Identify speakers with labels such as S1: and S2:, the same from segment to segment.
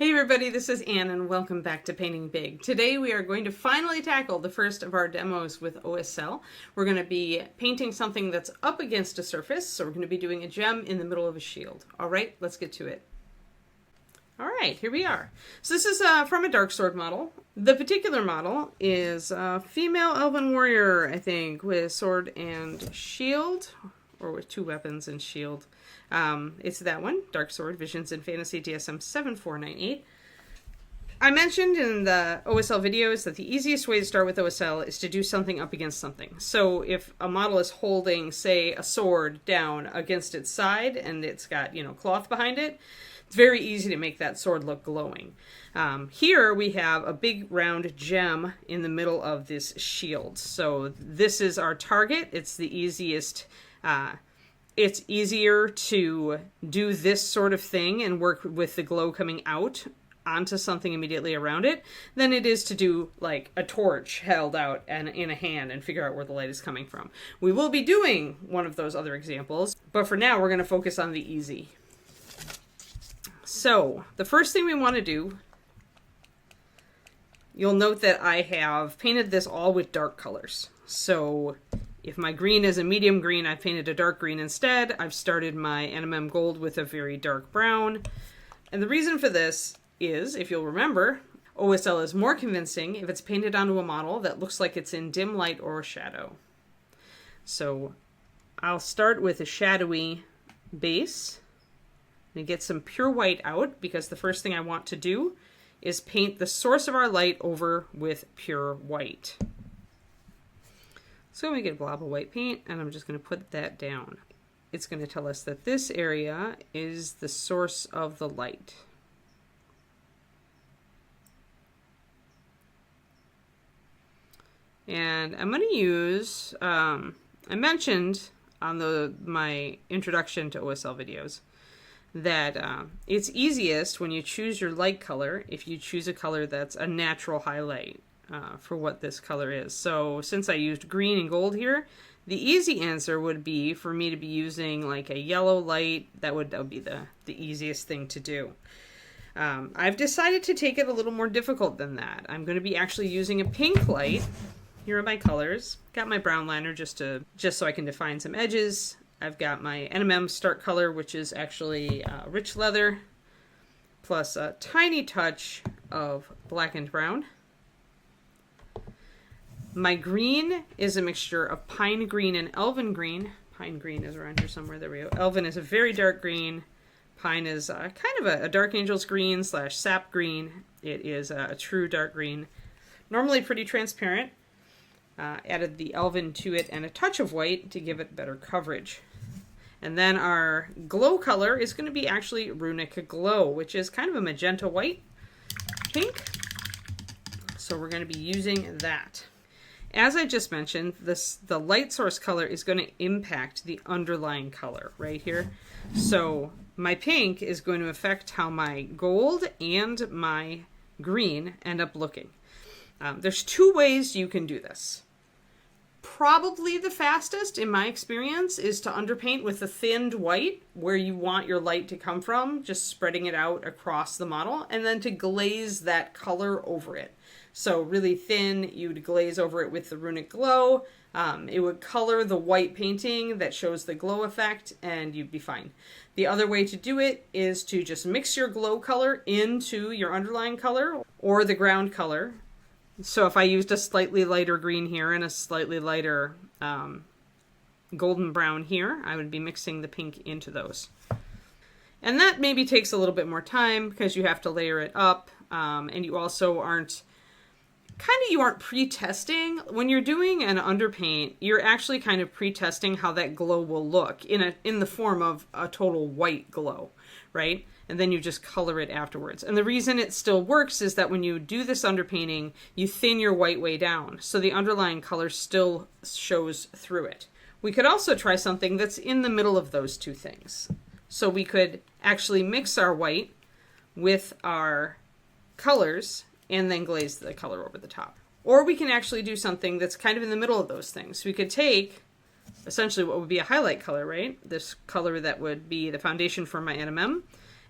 S1: Hey everybody, this is Anne and welcome back to Painting Big. Today we are going to finally tackle the first of our demos with OSL. We're going to be painting something that's up against a surface, so we're going to be doing a gem in the middle of a shield. Alright, let's get to it. Alright, here we are. So this is from a dark sword model. The particular model is a female elven warrior, I think, with sword and shield, or with two weapons and shield. It's that one, Dark Sword, Visions in Fantasy, DSM 7498. I mentioned in the OSL videos that the easiest way to start with OSL is to do something up against something. So if a model is holding, say, a sword down against its side and it's got, cloth behind it, it's very easy to make that sword look glowing. Here we have a big round gem in the middle of this shield. So this is our target. It's the easiest. It's easier to do this sort of thing and work with the glow coming out onto something immediately around it than it is to do like a torch held out and in a hand and figure out where the light is coming from. We will be doing one of those other examples, but for now we're going to focus on the easy. So the first thing we want to do, you'll note that I have painted this all with dark colors. So if my green is a medium green, I've painted a dark green instead. I've started my NMM gold with a very dark brown. And the reason for this is, if you'll remember, OSL is more convincing if it's painted onto a model that looks like it's in dim light or shadow. So I'll start with a shadowy base and get some pure white out, because the first thing I want to do is paint the source of our light over with pure white. So I'm going to get a blob of white paint, and I'm just going to put that down. It's going to tell us that this area is the source of the light. And I'm going to use, I mentioned on my introduction to OSL videos that it's easiest when you choose your light color if you choose a color that's a natural highlight. For what this color is. So since I used green and gold here, the easy answer would be for me to be using like a yellow light. That would be the easiest thing to do. I've decided to take it a little more difficult than that. I'm going to be actually using a pink light. Here are my colors. Got my brown liner just so I can define some edges. I've got my NMM start color, which is actually rich leather, plus a tiny touch of black and brown. My green is a mixture of pine green and elven green. Pine green is around here somewhere. There we go. Elven is a very dark green. Pine is kind of a dark angel's green / sap green. It is a true dark green. Normally pretty transparent. Added the elven to it and a touch of white to give it better coverage. And then our glow color is going to be actually Runic Glow, which is kind of a magenta white pink. So we're going to be using that. As I just mentioned, the light source color is going to impact the underlying color right here. So my pink is going to affect how my gold and my green end up looking. There's two ways you can do this. Probably the fastest, in my experience, is to underpaint with a thinned white where you want your light to come from, just spreading it out across the model, and then to glaze that color over it. So really thin, you'd glaze over it with the Runic Glow. It would color the white painting that shows the glow effect, and you'd be fine. The other way to do it is to just mix your glow color into your underlying color or the ground color. So if I used a slightly lighter green here and a slightly lighter golden brown here, I would be mixing the pink into those. And that maybe takes a little bit more time because you have to layer it up, and you also aren't pre-testing. When you're doing an underpaint, you're actually kind of pre-testing how that glow will look in the form of a total white glow, right? And then you just color it afterwards. And the reason it still works is that when you do this underpainting, you thin your white way down, so the underlying color still shows through it. We could also try something that's in the middle of those two things. So we could actually mix our white with our colors and then glaze the color over the top. Or we can actually do something that's kind of in the middle of those things. We could take essentially what would be a highlight color, right? This color that would be the foundation for my NMM.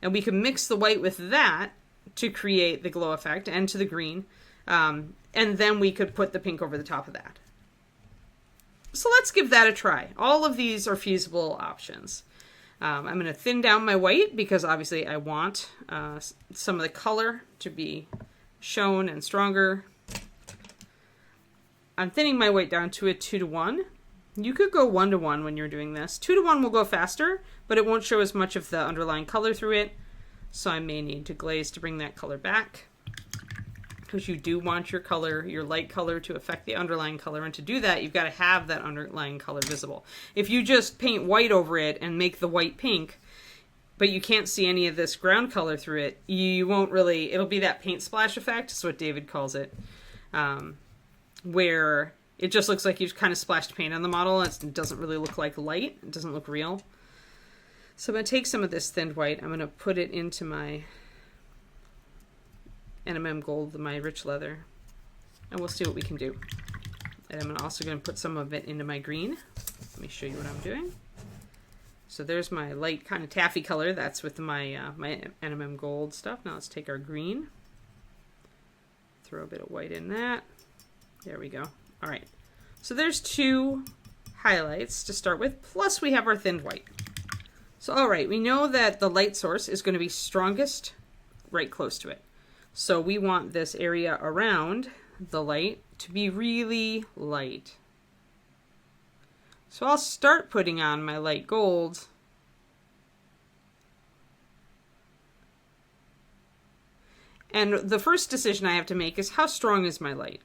S1: And we could mix the white with that to create the glow effect and to the green. And then we could put the pink over the top of that. So let's give that a try. All of these are feasible options. I'm going to thin down my white because obviously I want some of the color to be shown and stronger. I'm thinning my white down to a 2:1. You could go 1:1 when you're doing this. 2:1 will go faster, but it won't show as much of the underlying color through it. So I may need to glaze to bring that color back, because you do want your color, your light color, to affect the underlying color. And to do that, you've got to have that underlying color visible. If you just paint white over it and make the white pink, but you can't see any of this ground color through it, you won't really, it'll be that paint splash effect, is what David calls it, where it just looks like you've kind of splashed paint on the model. It doesn't really look like light. It doesn't look real. So I'm going to take some of this thinned white. I'm going to put it into my NMM gold, my rich leather, and we'll see what we can do. And I'm also going to put some of it into my green. Let me show you what I'm doing. So there's my light kind of taffy color. That's with my my NMM gold stuff. Now let's take our green, throw a bit of white in that. There we go. All right. So there's 2 highlights to start with, plus we have our thinned white. So all right, we know that the light source is going to be strongest right close to it. So we want this area around the light to be really light. So I'll start putting on my light gold. And the first decision I have to make is, how strong is my light?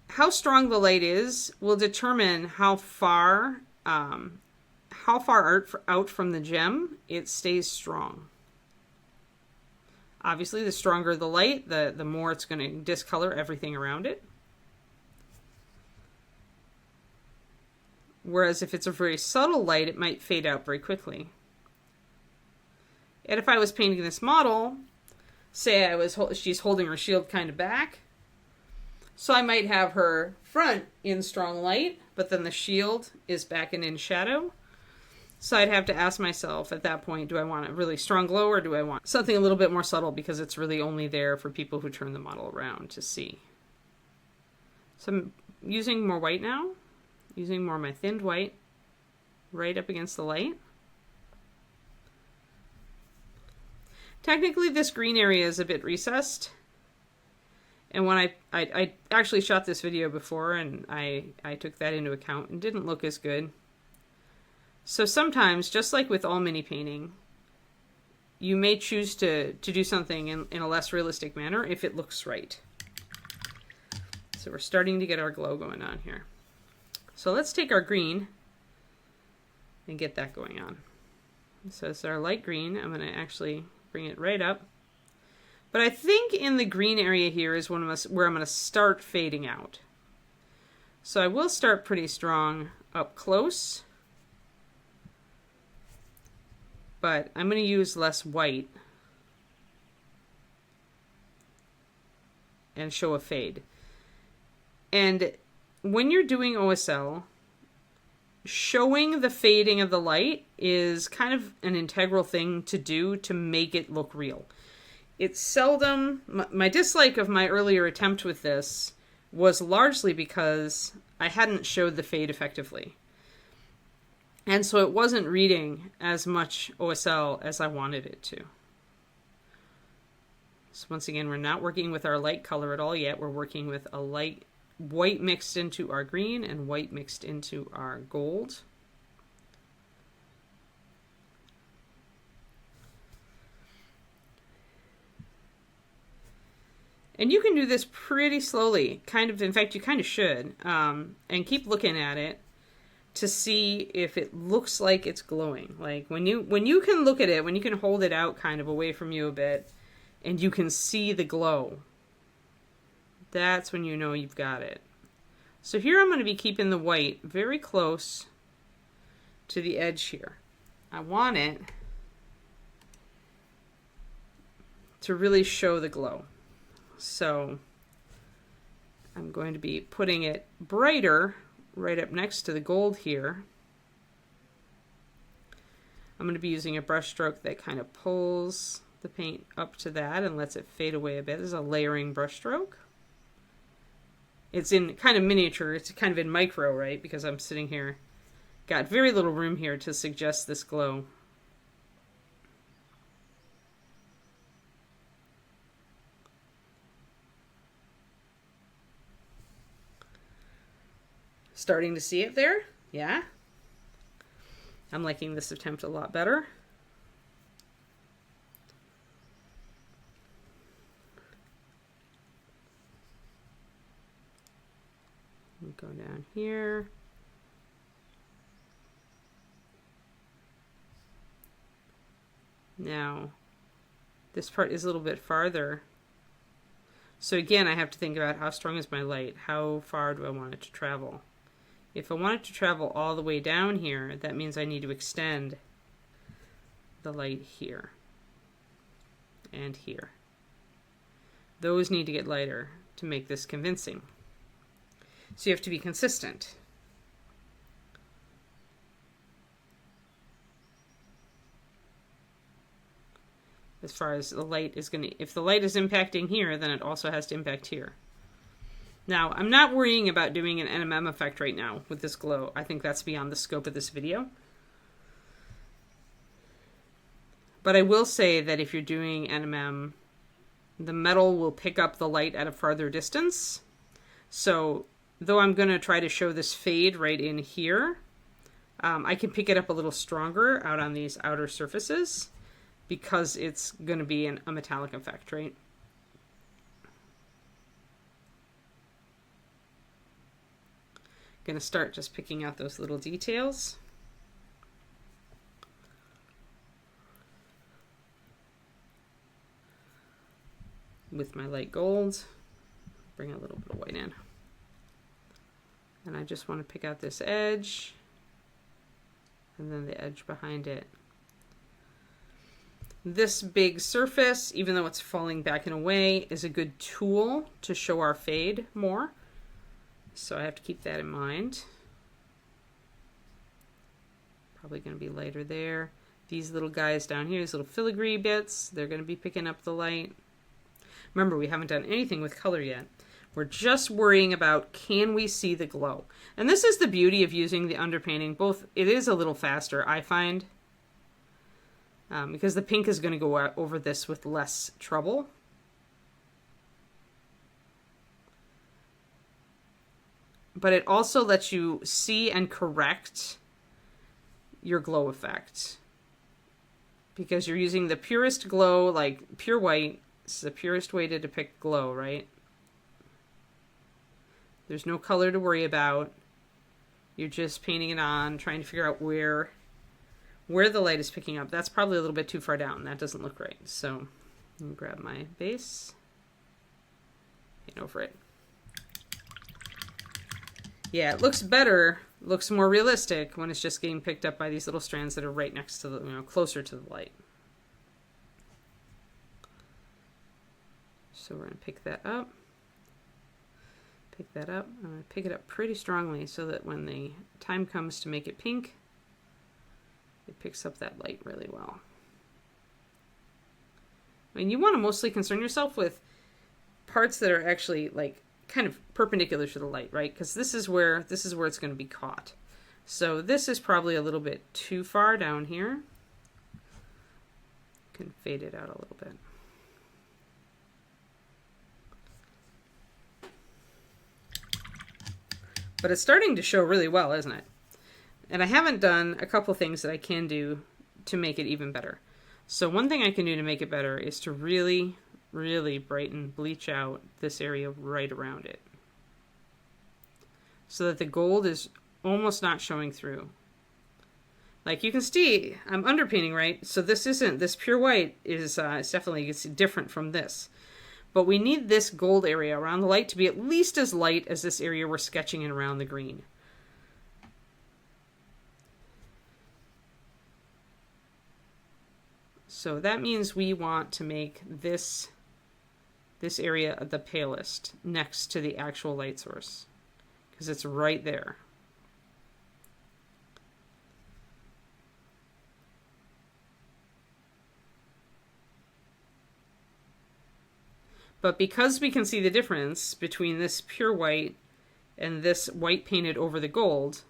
S1: How strong the light is will determine how far out from the gem it stays strong. Obviously, the stronger the light, the more it's going to discolor everything around it. Whereas if it's a very subtle light, it might fade out very quickly. And if I was painting this model, say she's holding her shield kind of back, so I might have her front in strong light, but then the shield is back and in shadow. So I'd have to ask myself at that point, do I want a really strong glow, or do I want something a little bit more subtle, because it's really only there for people who turn the model around to see. So I'm using more white now, using more of my thinned white right up against the light. Technically this green area is a bit recessed. And when I actually shot this video before, and I took that into account, and didn't look as good. So sometimes, just like with all mini painting, you may choose to do something in a less realistic manner if it looks right. So we're starting to get our glow going on here. So let's take our green and get that going on. So it's our light green. I'm going to actually bring it right up. But I think in the green area here is where I'm going to start fading out. So I will start pretty strong up close. But I'm going to use less white and show a fade. And when you're doing OSL, showing the fading of the light is kind of an integral thing to do to make it look real. It's seldom, my dislike of my earlier attempt with this was largely because I hadn't showed the fade effectively. And so it wasn't reading as much OSL as I wanted it to. So once again, we're not working with our light color at all yet. We're working with a light white mixed into our green and white mixed into our gold. And you can do this pretty slowly, in fact, you kind of should, and keep looking at it to see if it looks like it's glowing. Like when you can look at it, when you can hold it out kind of away from you a bit, and you can see the glow, that's when you know you've got it. So here I'm going to be keeping the white very close to the edge here. I want it to really show the glow. So I'm going to be putting it brighter right up next to the gold here. I'm going to be using a brush stroke that kind of pulls the paint up to that and lets it fade away a bit. This is a layering brush stroke. It's in kind of miniature, it's kind of in micro, right? Because I'm sitting here, got very little room here to suggest this glow. Starting to see it there? Yeah. I'm liking this attempt a lot better. Go down here. Now, this part is a little bit farther. So again, I have to think about how strong is my light? How far do I want it to travel? If I want it to travel all the way down here, that means I need to extend the light here and here. Those need to get lighter to make this convincing. So you have to be consistent. As far as the light is going to, if the light is impacting here, then it also has to impact here. Now, I'm not worrying about doing an NMM effect right now with this glow. I think that's beyond the scope of this video. But I will say that if you're doing NMM, the metal will pick up the light at a farther distance. So though I'm going to try to show this fade right in here, I can pick it up a little stronger out on these outer surfaces because it's going to be a metallic effect, right? Going to start just picking out those little details. With my light gold, bring a little bit of white in. And I just want to pick out this edge and then the edge behind it. This big surface, even though it's falling back and away, is a good tool to show our fade more. So I have to keep that in mind. Probably going to be lighter there. These little guys down here, these little filigree bits, they're going to be picking up the light. Remember, we haven't done anything with color yet. We're just worrying about, can we see the glow? And this is the beauty of using the underpainting. Both, it is a little faster, I find, because the pink is going to go over this with less trouble. But it also lets you see and correct your glow effect. Because you're using the purest glow, like pure white. This is the purest way to depict glow, right? There's no color to worry about. You're just painting it on, trying to figure out where the light is picking up. That's probably a little bit too far down. That doesn't look right. So I'm gonna grab my base, paint over it. Yeah, it looks better, looks more realistic when it's just getting picked up by these little strands that are right next to the, closer to the light. So we're gonna pick that up. Pick that up. I'm going to pick it up pretty strongly so that when the time comes to make it pink, it picks up that light really well. I mean, you want to mostly concern yourself with parts that are actually like kind of perpendicular to the light, right? Because this is where it's going to be caught. So this is probably a little bit too far down here. Can fade it out a little bit. But it's starting to show really well, isn't it? And I haven't done a couple things that I can do to make it even better. So one thing I can do to make it better is to really, really brighten, bleach out this area right around it. So that the gold is almost not showing through. Like you can see, I'm underpainting, right? So this pure white is definitely it's different from this. But we need this gold area around the light to be at least as light as this area we're sketching in around the green. So that means we want to make this area the palest next to the actual light source, because it's right there. But because we can see the difference between this pure white and this white painted over the gold,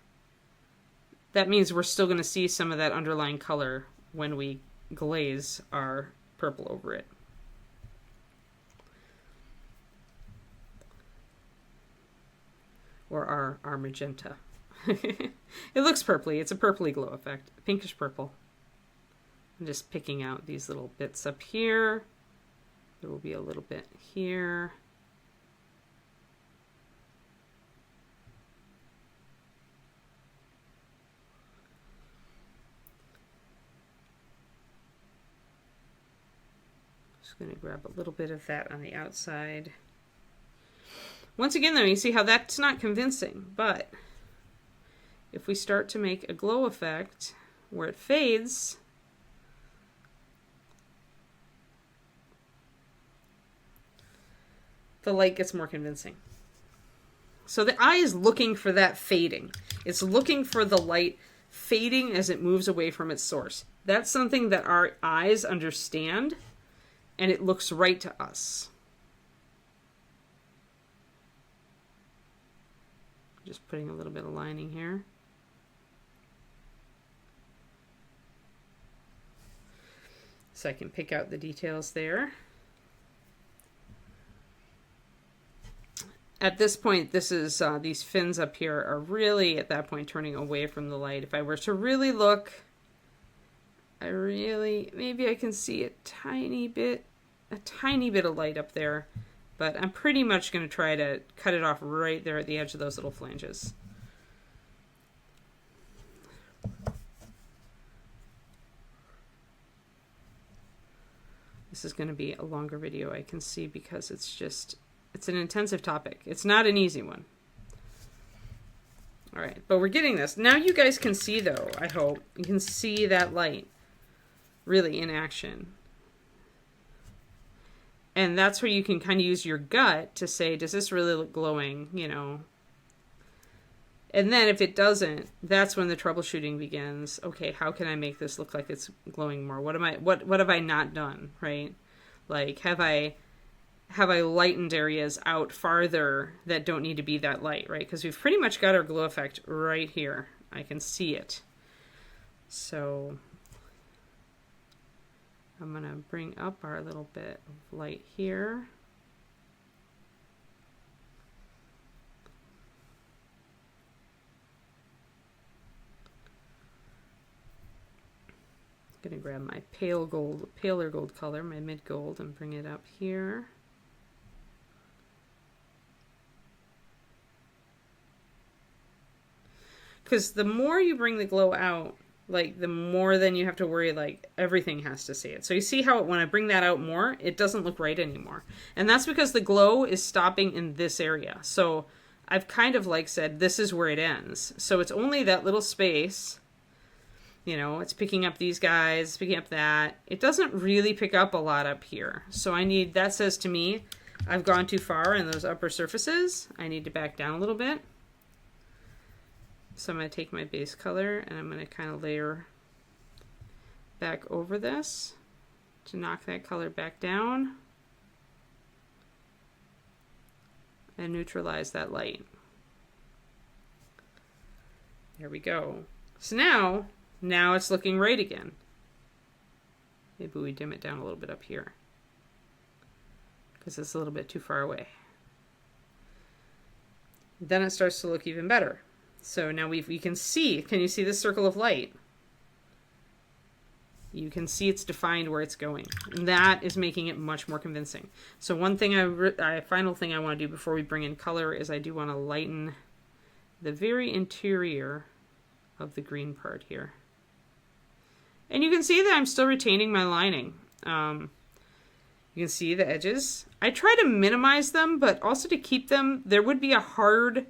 S1: that means we're still going to see some of that underlying color when we glaze our purple over it. Or our magenta. It looks purpley. It's a purpley glow effect. Pinkish purple. I'm just picking out these little bits up here. There will be a little bit here. Just going to grab a little bit of that on the outside. Once again, though, you see how that's not convincing, but if we start to make a glow effect where it fades, the light gets more convincing. So the eye is looking for that fading. It's looking for the light fading as it moves away from its source. That's something that our eyes understand, and it looks right to us. Just putting a little bit of lining here. So I can pick out the details there. At this point, this is these fins up here are really, at that point, turning away from the light. If I were to really look, maybe I can see a tiny bit of light up there. But I'm pretty much going to try to cut it off right there at the edge of those little flanges. This is going to be a longer video, I can see, because it's an intensive topic. It's not an easy one. All right, but we're getting this. Now you guys can see, though, I hope. You can see that light really in action. And that's where you can kind of use your gut to say, does this really look glowing, you know? And then if it doesn't, that's when the troubleshooting begins. Okay, how can I make this look like it's glowing more? What have I not done, right? Like, have I lightened areas out farther that don't need to be that light, right? Because we've pretty much got our glow effect right here. I can see it. So I'm going to bring up our little bit of light here. I'm going to grab my paler gold color, my mid gold, and bring it up here. Because the more you bring the glow out, like, the more then you have to worry, like, everything has to see it. So you see how when I bring that out more, it doesn't look right anymore. And that's because the glow is stopping in this area. So I've kind of, like, said, this is where it ends. So it's only that little space. You know, it's picking up these guys, picking up that. It doesn't really pick up a lot up here. So that says to me, I've gone too far in those upper surfaces. I need to back down a little bit. So I'm going to take my base color and I'm going to kind of layer back over this to knock that color back down and neutralize that light. There we go. So now it's looking right again. Maybe we dim it down a little bit up here because it's a little bit too far away. Then it starts to look even better. So now we can see, can you see this circle of light? You can see it's defined where it's going. And that is making it much more convincing. So one thing final thing I want to do before we bring in color is I do want to lighten the very interior of the green part here. And you can see that I'm still retaining my lining. You can see the edges. I try to minimize them, but also to keep them, there would be a hard,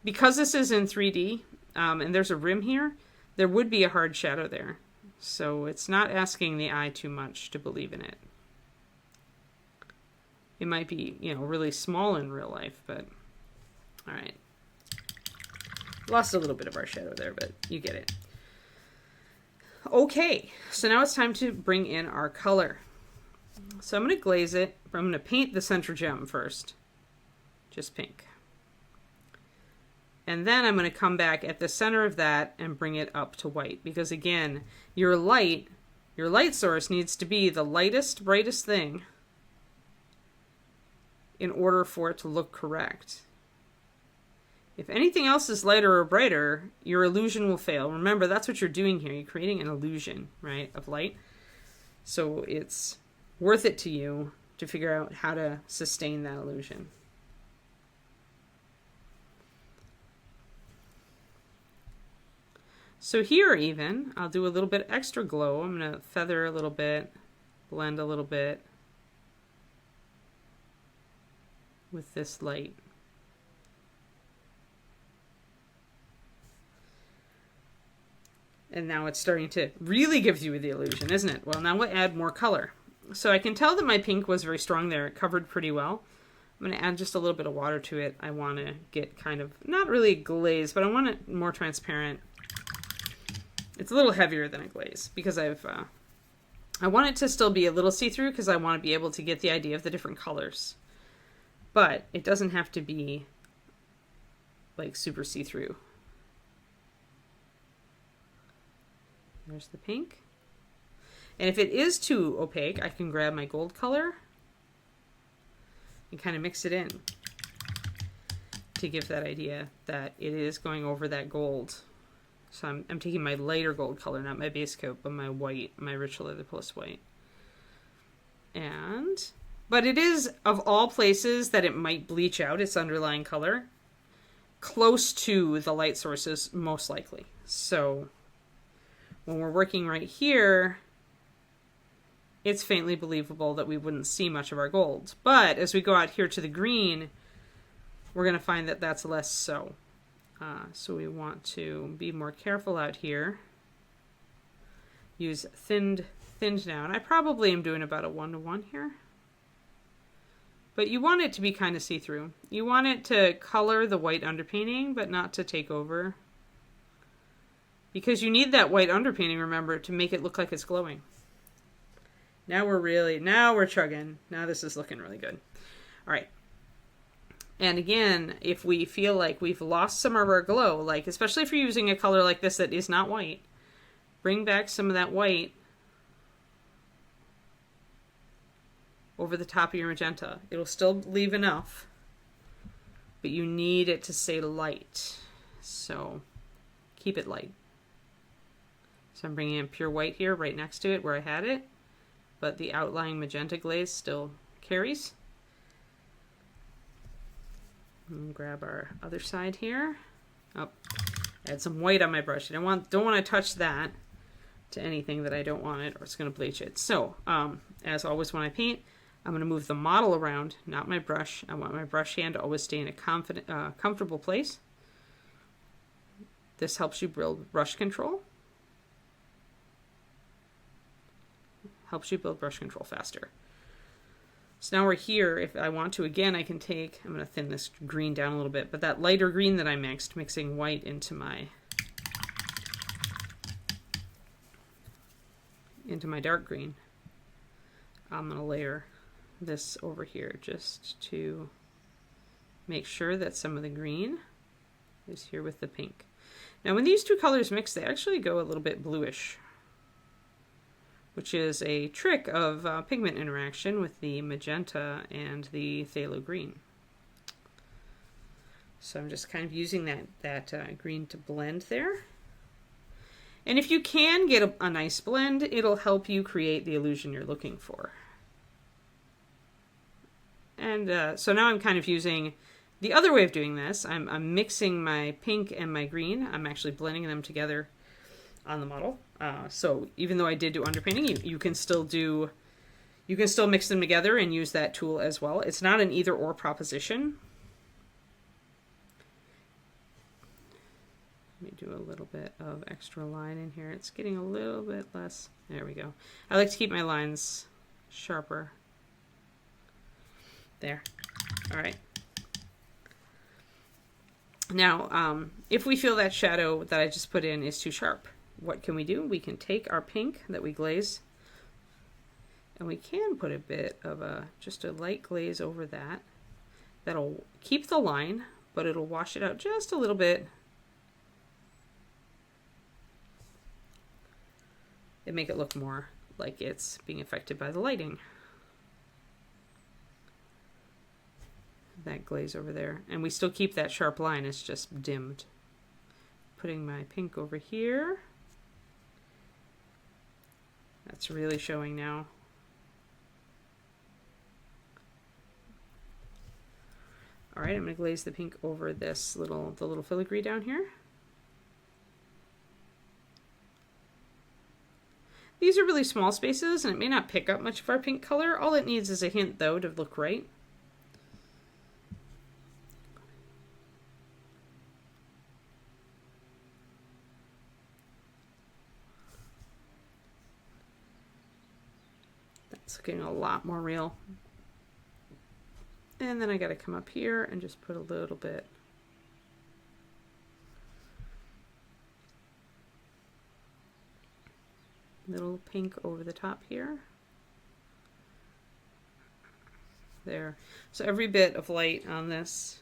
S1: because this is in 3D, and there's a rim here, there would be a hard shadow there. So it's not asking the eye too much to believe in it. It might be, you know, really small in real life, but all right. Lost a little bit of our shadow there, but you get it. Okay, so now it's time to bring in our color. So I'm going to glaze it, but I'm going to paint the center gem first. Just pink. And then I'm going to come back at the center of that and bring it up to white. Because again, your light source needs to be the lightest, brightest thing in order for it to look correct. If anything else is lighter or brighter, your illusion will fail. Remember, that's what you're doing here. You're creating an illusion, right, of light. So it's worth it to you to figure out how to sustain that illusion. So here even, I'll do a little bit extra glow. I'm going to feather a little bit, blend a little bit with this light. And now it's starting to really give you the illusion, isn't it? Well, now we'll add more color. So I can tell that my pink was very strong there. It covered pretty well. I'm going to add just a little bit of water to it. I want to get kind of, not really glazed, but I want it more transparent. It's a little heavier than a glaze because I want it to still be a little see-through because I want to be able to get the idea of the different colors. But it doesn't have to be like super see-through. There's the pink. And if it is too opaque, I can grab my gold color and kind of mix it in to give that idea that it is going over that gold. So I'm taking my lighter gold color, not my base coat, but my white, my rich leather plus white. But it is, of all places that it might bleach out its underlying color, close to the light sources, most likely. So when we're working right here, it's faintly believable that we wouldn't see much of our gold. But as we go out here to the green, we're going to find that that's less so. So we want to be more careful out here. Use thinned down. I probably am doing about a 1-to-1 here. But you want it to be kind of see-through. You want it to color the white underpainting, but not to take over. Because you need that white underpainting, remember, to make it look like it's glowing. Now we're chugging. Now this is looking really good. All right. And again, if we feel like we've lost some of our glow, like especially if you're using a color like this that is not white, bring back some of that white over the top of your magenta. It'll still leave enough, but you need it to stay light. So keep it light. So I'm bringing in pure white here right next to it where I had it, but the outlying magenta glaze still carries. And grab our other side here. Oh, add some white on my brush. I don't want to touch that to anything that I don't want it, or it's going to bleach it. So, as always when I paint, I'm going to move the model around, not my brush. I want my brush hand to always stay in a comfortable place. This helps you build brush control. Helps you build brush control faster. So now we're here. If I want to, again, I can take, I'm going to thin this green down a little bit, but that lighter green that I mixed, mixing white into my dark green, I'm going to layer this over here just to make sure that some of the green is here with the pink. Now when these two colors mix, they actually go a little bit bluish, which is a trick of pigment interaction with the magenta and the phthalo green. So I'm just kind of using that green to blend there. And if you can get a nice blend, it'll help you create the illusion you're looking for. And so now I'm kind of using the other way of doing this. I'm mixing my pink and my green. I'm actually blending them together on the model. So even though I did do underpainting, you can still mix them together and use that tool as well. It's not an either or proposition. Let me do a little bit of extra line in here. It's getting a little bit less. There we go. I like to keep my lines sharper. There. All right. Now, if we feel that shadow that I just put in is too sharp, what can we do? We can take our pink that we glaze And we can put a bit of just a light glaze over that. That'll keep the line, but it'll wash it out just a little bit. And make it look more like it's being affected by the lighting. That glaze over there. And we still keep that sharp line, it's just dimmed. Putting my pink over here. That's really showing now. All right, I'm going to glaze the pink over this the little filigree down here. These are really small spaces, and it may not pick up much of our pink color. All it needs is a hint, though, to look right. That's looking a lot more real. And then I got to come up here and just put a little bit. Little pink over the top here. There. So every bit of light on this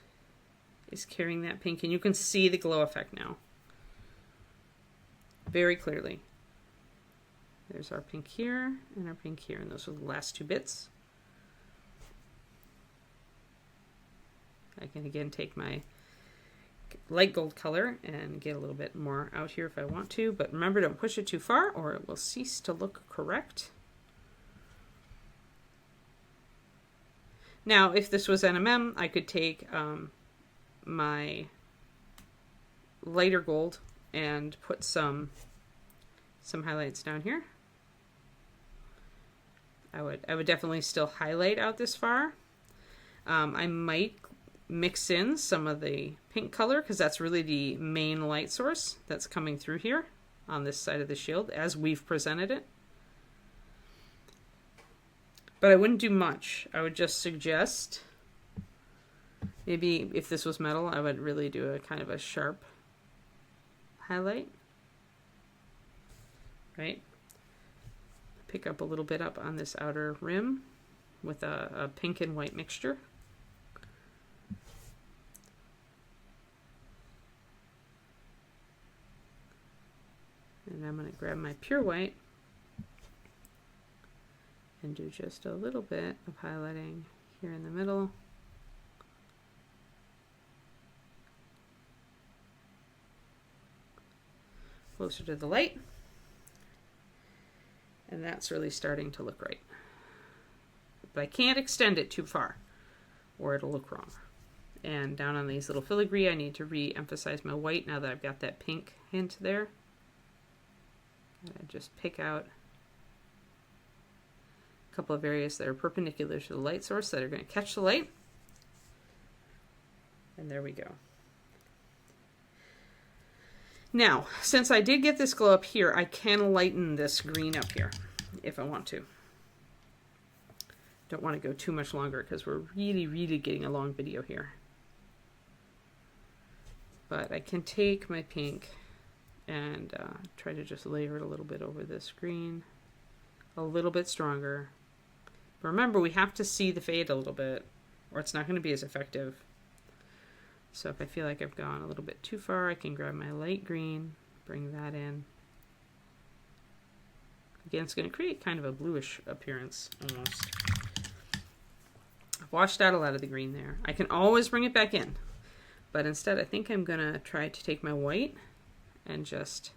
S1: is carrying that pink, and you can see the glow effect now. Very clearly. There's our pink here and our pink here, and those are the last two bits. I can again take my light gold color and get a little bit more out here if I want to, but remember, don't push it too far or it will cease to look correct. Now, if this was NMM, I could take my lighter gold and put some highlights down here. I would definitely still highlight out this far. I might mix in some of the pink color because that's really the main light source that's coming through here on this side of the shield as we've presented it. But I wouldn't do much. I would just suggest maybe if this was metal, I would really do a kind of a sharp highlight, right? Pick up a little bit up on this outer rim with a pink and white mixture. And I'm going to grab my pure white and do just a little bit of highlighting here in the middle. Closer to the light. And that's really starting to look right. But I can't extend it too far or it'll look wrong. And down on these little filigree, I need to re-emphasize my white now that I've got that pink hint there. And I just pick out a couple of areas that are perpendicular to the light source that are going to catch the light. And there we go. Now, since I did get this glow up here, I can lighten this green up here if I want to. Don't want to go too much longer because we're really getting a long video here. But I can take my pink and try to just layer it a little bit over this green, a little bit stronger. But remember, we have to see the fade a little bit or it's not going to be as effective. So if I feel like I've gone a little bit too far, I can grab my light green, bring that in. Again, it's going to create kind of a bluish appearance almost. I've washed out a lot of the green there. I can always bring it back in, but instead I think I'm going to try to take my white and just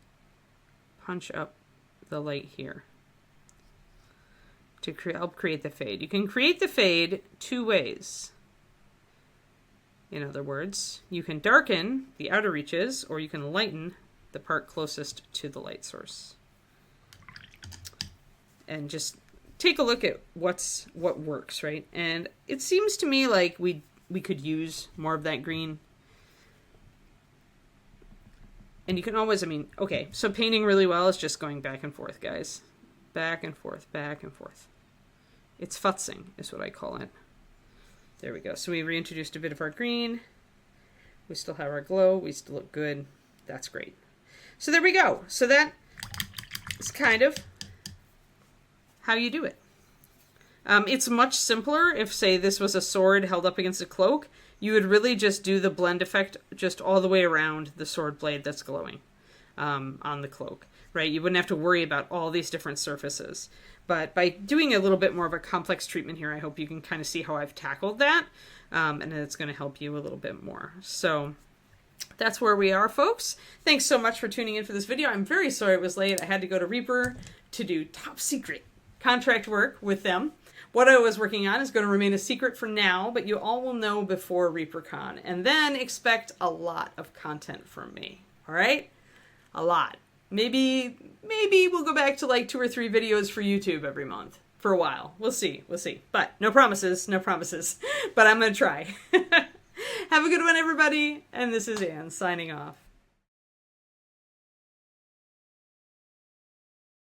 S1: punch up the light here to help create the fade. You can create the fade two ways. In other words, you can darken the outer reaches or you can lighten the part closest to the light source. And just take a look at what works, right? And it seems to me like we could use more of that green. And you can always, okay, so painting really well is just going back and forth, guys. Back and forth, back and forth. It's futzing is what I call it. There we go. So we reintroduced a bit of our green. We still have our glow. We still look good. That's great. So there we go. So that is kind of how you do it. It's much simpler if, say, this was a sword held up against a cloak. You would really just do the blend effect just all the way around the sword blade that's glowing on the cloak, right? You wouldn't have to worry about all these different surfaces. But by doing a little bit more of a complex treatment here, I hope you can kind of see how I've tackled that, and it's going to help you a little bit more. So that's where we are, folks. Thanks so much for tuning in for this video. I'm very sorry it was late. I had to go to Reaper to do top secret contract work with them. What I was working on is going to remain a secret for now, but you all will know before ReaperCon. And then expect a lot of content from me. All right? A lot. Maybe we'll go back to like 2 or 3 videos for YouTube every month for a while. We'll see. But no promises, no promises. But I'm going to try. Have a good one, everybody. And this is Anne signing off.